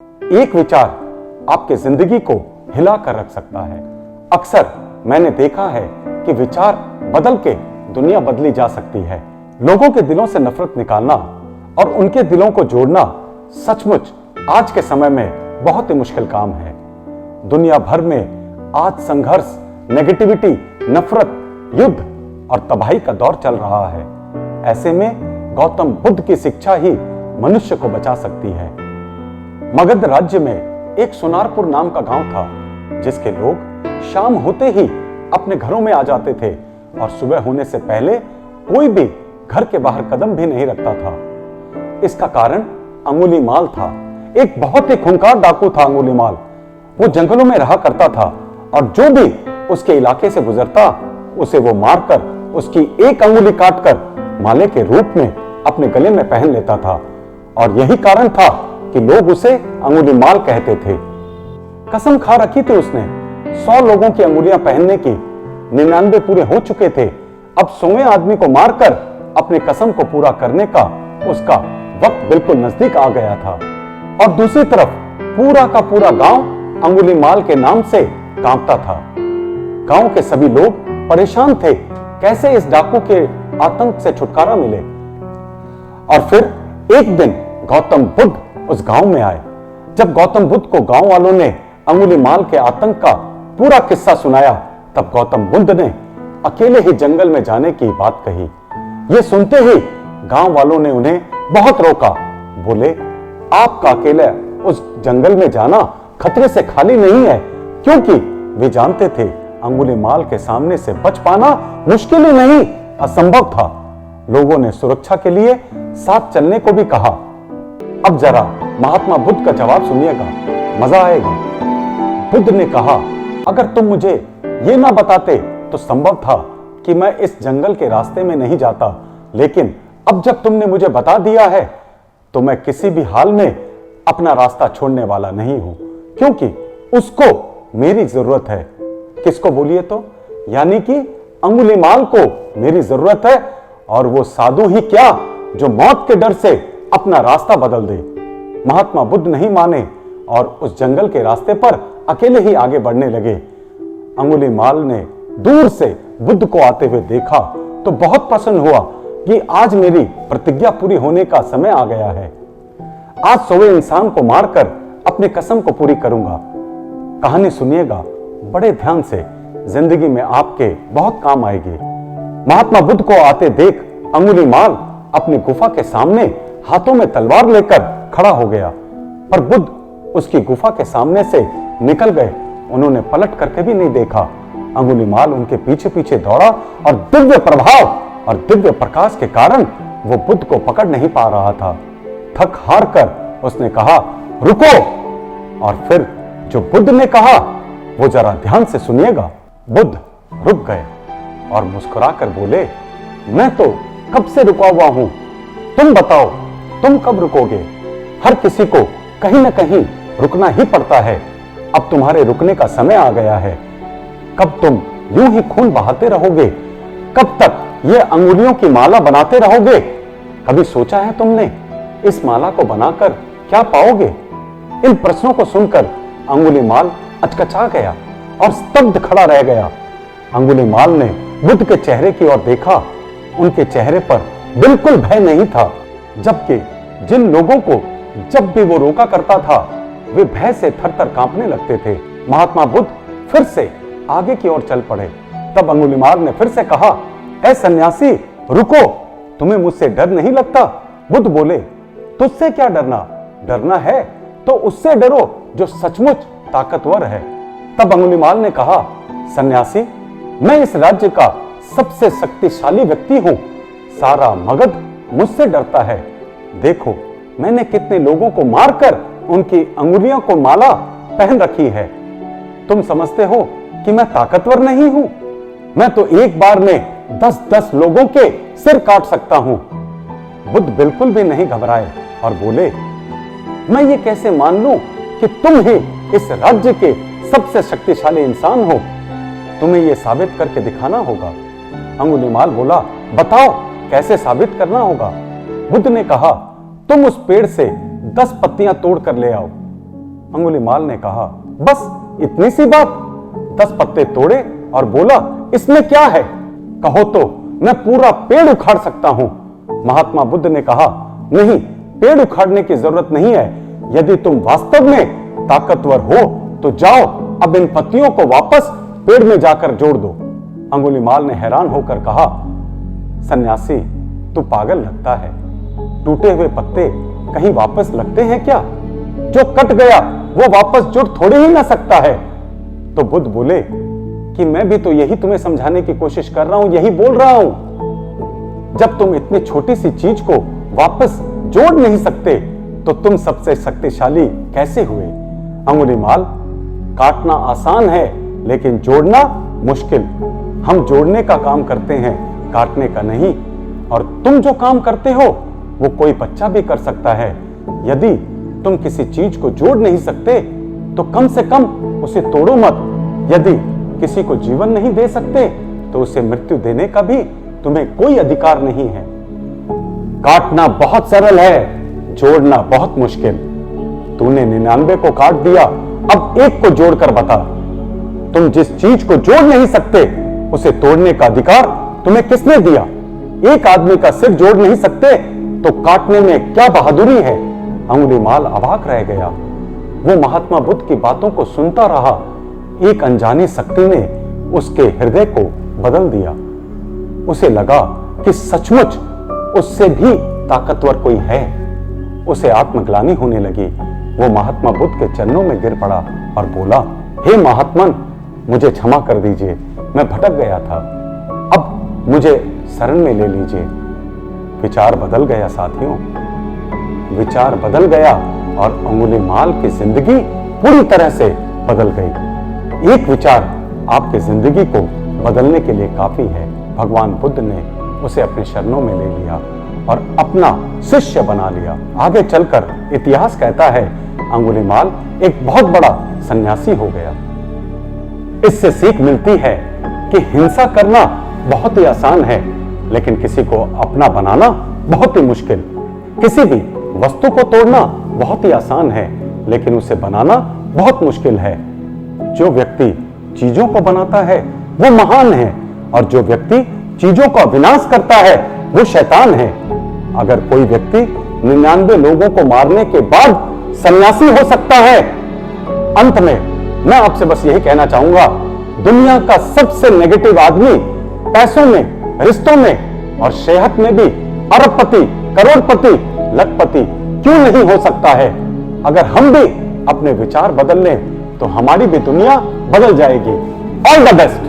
एक विचार आपकी जिंदगी को हिला कर रख सकता है। अक्सर मैंने देखा है कि विचार बदल के दुनिया बदली जा सकती है। लोगों के दिलों से नफरत निकालना और उनके दिलों को जोड़ना सचमुच आज के समय में बहुत ही मुश्किल काम है। दुनिया भर में आज संघर्ष, नेगेटिविटी, नफरत, युद्ध और तबाही का दौर चल रहा है। ऐसे में गौतम बुद्ध की शिक्षा ही मनुष्य को बचा सकती है। मगध राज्य में एक सोनारपुर नाम का गांव था, जिसके लोग शाम होते ही अपने घरों में आ जाते थे और सुबह होने से पहले कोई भी घर के बाहर कदम भी नहीं रखता था। इसका कारण अंगुलीमाल था। एक बहुत ही खूंखार डाकू था अंगुलीमाल। वो जंगलों में रहा करता था और जो भी उसके इलाके से गुजरता उसे वो मारकर उसकी एक अंगुली काटकर माले के रूप में अपने गले में पहन लेता था। और यही कारण था कि लोग उसे अंगुलीमाल कहते थे। कसम खा रखी थी उसने 100 लोगों की अंगुलियां पहनने की। 99 पूरे हो चुके थे। अब 100वें आदमी को मारकर अपनी कसम को पूरा करने का उसका वक्त बिल्कुल नजदीक आ गया था। और दूसरी तरफ पूरा का पूरा गांव अंगुलीमाल के नाम से कांपता था। गांव के सभी लोग परेशान थे, कैसे इस डाकू के आतंक से छुटकारा मिले। और फिर एक दिन गौतम बुद्ध उस गांव में आए। जब गौतम बुद्ध को गांव वालों ने अंगुलीमाल के आतंक का पूरा किस्सा सुनाया, तब गौतम बुद्ध ने अकेले ही जंगल में जाने की बात कही। यह सुनते ही गांव वालों ने उन्हें बहुत रोका। बोले, आपका अकेले उस जंगल में जाना खतरे से खाली नहीं है, क्योंकि वे जानते थे अंगुलीमाल के सामने से बच पाना मुश्किल ही नहीं, असंभव था। लोगों ने सुरक्षा के लिए साथ चलने को भी कहा। अब जरा महात्मा बुद्ध का जवाब सुनिएगा, मजा आएगा। बुद्ध ने कहा, अगर तुम मुझे ये ना बताते तो संभव था कि मैं इस जंगल के रास्ते में नहीं जाता, लेकिन अब जब तुमने मुझे बता दिया है तो मैं किसी भी हाल में अपना रास्ता छोड़ने वाला नहीं हूं, क्योंकि उसको मेरी जरूरत है। किसको बोलिए तो? यानी कि अंगुलीमाल को मेरी जरूरत है, और वो साधु ही क्या जो मौत के डर से अपना रास्ता बदल दे। महात्मा बुद्ध नहीं माने और उस जंगल के रास्ते पर अकेले ही आगे बढ़ने लगे। अंगुलीमाल ने दूर से बुद्ध को आते हुए देखा तो बहुत प्रसन्न हुआ कि आज मेरी प्रतिज्ञा पूरी होने का समय आ गया है। आज 100वें इंसान को मारकर अपनी कसम को पूरी करूंगा। कहानी सुनिएगा बड़े ध्यान से, जिंदगी में आपके बहुत काम आएगी। महात्मा बुद्ध को आते देख अंगुलीमाल अपनी गुफा के सामने हाथों में तलवार लेकर खड़ा हो गया, पर बुद्ध उसकी गुफा के सामने से निकल गए। उन्होंने पलट करके भी नहीं देखा। अंगुलीमाल उनके पीछे पीछे दौड़ा और दिव्य प्रभाव और दिव्य प्रकाश के कारण वो बुद्ध को पकड़ नहीं पा रहा था। थक हार कर उसने कहा, रुको। और फिर जो बुद्ध ने कहा वो जरा ध्यान से सुनिएगा। बुद्ध रुक गए और मुस्कुराकर बोले, मैं तो कब से रुका हुआ हूं, तुम बताओ तुम कब रुकोगे? हर किसी को कहीं ना कहीं रुकना ही पड़ता है। अब तुम्हारे रुकने का समय आ गया है। कब तुम यूं ही खून बहाते रहोगे? कब तक ये अंगुलियों की माला बनाते रहोगे? कभी सोचा है तुमने इस माला को बनाकर क्या पाओगे? इन प्रश्नों को सुनकर अंगुलीमाल अचकचा गया और स्तब्ध खड़ा रह गया। अंगुलीमाल ने बुद्ध के चेहरे की ओर देखा। उनके चेहरे पर बिल्कुल भय नहीं था, जबकि जिन लोगों को जब भी वो रोका करता था वे भय से थर-थर कांपने लगते थे। महात्मा बुद्ध फिर से आगे की ओर चल पड़े। तब अंगुलीमाल ने फिर से कहा, ऐ सन्यासी, रुको, तुम्हें मुझसे डर नहीं लगता? बुद्ध बोले, तुझसे क्या डरना? डरना है तो उससे डरो जो सचमुच ताकतवर है। तब अंगुलीमाल ने कहा, सन्यासी, मैं इस राज्य का सबसे शक्तिशाली व्यक्ति हूं। सारा मगध मुझसे डरता है। देखो, मैंने कितने लोगों को मारकर उनकी अंगुलियों को माला पहन रखी है। तुम समझते हो कि मैं ताकतवर नहीं हूं? मैं तो एक बार में 10-10 लोगों के सिर काट सकता हूं। बुद्ध बिल्कुल भी नहीं घबराए और बोले, मैं ये कैसे मान लूं कि तुम ही इस राज्य के सबसे शक्तिशाली इंसान हो? तुम्हें यह साबित करके दिखाना होगा। अंगुलीमाल बोला, बताओ कैसे साबित करना होगा? बुद्ध ने कहा, तुम उस पेड़ से 10 पत्तियां तोड़ कर ले आओ। अंगुलीमाल ने कहा, बस इतनी सी बात? 10 पत्ते तोड़े और बोला, इसमें क्या है? कहो तो मैं पूरा पेड़ उखाड़ सकता हूं। महात्मा बुद्ध ने कहा, नहीं, पेड़ उखाड़ने की जरूरत नहीं है। यदि तुम वास्तव में ताकतवर हो तो जाओ, अब इन पत्तियों को वापस पेड़ में जाकर जोड़ दो। अंगुलीमाल ने हैरान होकर कहा, सन्यासी, तू पागल लगता है। टूटे हुए पत्ते कहीं वापस लगते हैं क्या? जो कट गया वो वापस जुड़ थोड़ी ही ना सकता है। तो बुद्ध बोले कि मैं भी तो यही तुम्हें समझाने की कोशिश कर रहा हूं, यही बोल रहा हूं। जब तुम इतनी छोटी सी चीज को वापस जोड़ नहीं सकते तो तुम सबसे शक्तिशाली कैसे हुए? अंगुलीमाल, काटना आसान है लेकिन जोड़ना मुश्किल। हम जोड़ने का काम करते हैं, काटने का नहीं। और तुम जो काम करते हो वो कोई बच्चा भी कर सकता है। यदि तुम किसी चीज को जोड़ नहीं सकते तो कम से कम उसे तोड़ो मत। यदि किसी को जीवन नहीं दे सकते तो उसे मृत्यु देने का भी तुम्हें कोई अधिकार नहीं है। काटना बहुत सरल है, जोड़ना बहुत मुश्किल। तूने 99 को काट दिया, अब एक को जोड़कर बता। तुम जिस चीज को जोड़ नहीं सकते उसे तोड़ने का अधिकार तुम्हें किसने दिया? एक आदमी का सिर जोड़ नहीं सकते तो काटने में क्या बहादुरी है? अंगुलीमाल अवाक रह गया। वो महात्मा बुद्ध की बातों को सुनता रहा। एक अनजानी शक्ति ने उसके हृदय को बदल दिया। उसे लगा कि सचमुच उससे भी ताकतवर कोई है। उसे आत्मग्लानि होने लगी। वो महात्मा बुद्ध के चरणों में गिर पड़ा और बोला, हे महात्मन, मुझे क्षमा कर दीजिए, मैं भटक गया था, अब मुझे शरण में ले लीजिए। विचार बदल गया साथियों, विचार बदल गया और अंगुलीमाल की जिंदगी पूरी तरह से बदल गई। एक विचार आपकी जिंदगी को बदलने के लिए काफी है। भगवान बुद्ध ने उसे अपने शरणों में ले लिया और अपना शिष्य बना लिया। आगे चलकर इतिहास कहता है अंगुलीमाल एक बहुत बड़ा सन्यासी हो गया। इससे सीख मिलती है कि हिंसा करना बहुत ही आसान है, लेकिन किसी को अपना बनाना बहुत ही मुश्किल। किसी भी वस्तु को तोड़ना बहुत ही आसान है, लेकिन उसे बनाना बहुत मुश्किल है। जो व्यक्ति चीजों को बनाता है वो महान है, और जो व्यक्ति चीजों का विनाश करता है वो शैतान है। अगर कोई व्यक्ति 99 लोगों को मारने के बाद सन्यासी हो सकता है, अंत में मैं आपसे बस यही कहना चाहूंगा, दुनिया का सबसे नेगेटिव आदमी पैसों में, रिश्तों में और सेहत में भी अरबपति, करोड़पति, लखपति क्यों नहीं हो सकता है? अगर हम भी अपने विचार बदल लें तो हमारी भी दुनिया बदल जाएगी। All the best.